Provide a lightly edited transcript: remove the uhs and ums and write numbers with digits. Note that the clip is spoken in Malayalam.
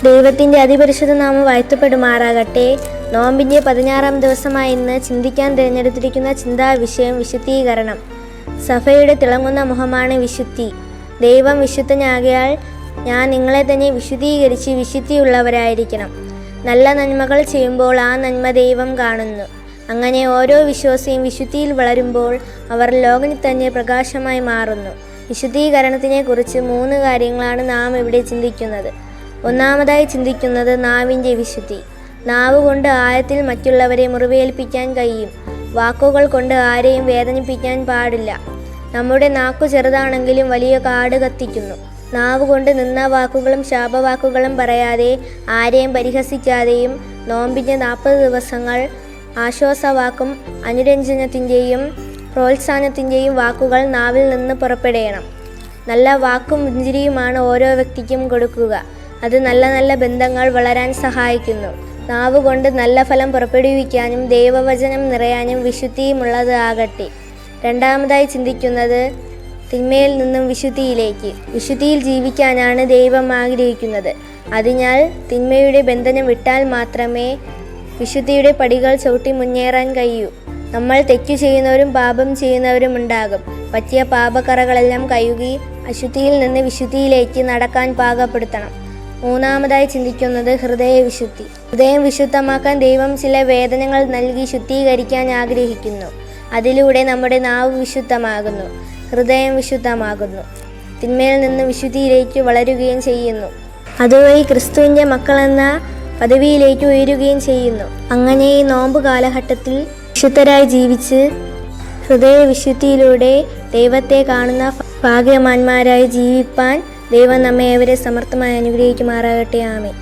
ദൈവത്തിൻ്റെ അതിപരിശുദ്ധ നാമം വാഴ്ത്തപ്പെടുമാറാകട്ടെ. നോമ്പിൻ്റെ 16-ാം ദിവസമായി ഇന്ന് ചിന്തിക്കാൻ തിരഞ്ഞെടുത്തിരിക്കുന്ന ചിന്താവിഷയം വിശുദ്ധീകരണം. സഭയുടെ തിളങ്ങുന്ന മുഖമാണ് വിശുദ്ധി. ദൈവം വിശുദ്ധനാകയാൽ ഞാൻ നിങ്ങളെ തന്നെ വിശുദ്ധീകരിച്ച് വിശുദ്ധിയുള്ളവരായിരിക്കണം. നല്ല നന്മകൾ ചെയ്യുമ്പോൾ ആ നന്മ ദൈവം കാണുന്നു. അങ്ങനെ ഓരോ വിശ്വാസിയും വിശുദ്ധിയിൽ വളരുമ്പോൾ അവർ ലോകത്തിൽ തന്നെ പ്രകാശമായി മാറുന്നു. വിശുദ്ധീകരണത്തിനെക്കുറിച്ച് 3 കാര്യങ്ങളാണ് നാം ഇവിടെ ചിന്തിക്കുന്നത്. ഒന്നാമതായി ചിന്തിക്കുന്നത് നാവിൻ്റെ വിശുദ്ധി. നാവ് കൊണ്ട് ആഴത്തിൽ മറ്റുള്ളവരെ മുറിവേൽപ്പിക്കാൻ കഴിയും. വാക്കുകൾ കൊണ്ട് ആരെയും വേദനിപ്പിക്കാൻ പാടില്ല. നമ്മുടെ നാക്കു ചെറുതാണെങ്കിലും വലിയ കാട് കത്തിക്കുന്നു. നാവ് കൊണ്ട് നിന്ന വാക്കുകളും ശാപവാക്കുകളും പറയാതെ ആരെയും പരിഹസിക്കാതെയും നോമ്പിൻ്റെ 40 ദിവസങ്ങൾ ആശ്വാസവാക്കും അനുരഞ്ജനത്തിൻ്റെയും പ്രോത്സാഹനത്തിൻ്റെയും വാക്കുകൾ നാവിൽ നിന്ന് പുറപ്പെടണം. നല്ല വാക്കും പുഞ്ചിരിയുമാണ് ഓരോ വ്യക്തിക്കും കൊടുക്കുക. അത് നല്ല നല്ല ബന്ധങ്ങൾ വളരാൻ സഹായിക്കുന്നു. നാവ് കൊണ്ട് നല്ല ഫലം പുറപ്പെടുവിക്കാനും ദൈവവചനം നിറയാനും വിശുദ്ധിയുമുള്ളത് ആകട്ടെ. രണ്ടാമതായി ചിന്തിക്കുന്നത് തിന്മയിൽ നിന്നും വിശുദ്ധിയിലേക്ക്. വിശുദ്ധിയിൽ ജീവിക്കാനാണ് ദൈവം ആഗ്രഹിക്കുന്നത്. അതിനാൽ തിന്മയുടെ ബന്ധനം വിട്ടാൽ മാത്രമേ വിശുദ്ധിയുടെ പടികൾ ചവിട്ടി മുന്നേറാൻ കഴിയൂ. നമ്മൾ തെറ്റു ചെയ്യുന്നവരും പാപം ചെയ്യുന്നവരും ഉണ്ടാകും. പറ്റിയ പാപക്കറകളെല്ലാം കഴുകി അശുദ്ധിയിൽ നിന്ന് വിശുദ്ധിയിലേക്ക് നടക്കാൻ പാകപ്പെടുത്തണം. മൂന്നാമതായി ചിന്തിക്കുന്നത് ഹൃദയവിശുദ്ധി. ഹൃദയം വിശുദ്ധമാക്കാൻ ദൈവം ചില വേദനകൾ നൽകി ശുദ്ധീകരിക്കാൻ ആഗ്രഹിക്കുന്നു. അതിലൂടെ നമ്മുടെ നാവ് വിശുദ്ധമാകുന്നു, ഹൃദയം വിശുദ്ധമാകുന്നു, തിന്മയിൽ നിന്ന് വിശുദ്ധിയിലേക്ക് വളരുകയും ചെയ്യുന്നു. അതുവഴി ക്രിസ്തുവിൻ്റെ മക്കളെന്ന പദവിയിലേക്ക് ഉയരുകയും ചെയ്യുന്നു. അങ്ങനെ ഈ നോമ്പ് കാലഘട്ടത്തിൽ വിശുദ്ധരായി ജീവിച്ച് ഹൃദയവിശുദ്ധിയിലൂടെ ദൈവത്തെ കാണുന്ന ഭാഗ്യവാന്മാരായി ജീവിപ്പാൻ ദൈവം നമ്മെ ഏവരെ സമർത്ഥമായി അനുഗ്രഹിക്കുമാറാകട്ടെ. ആമേൻ.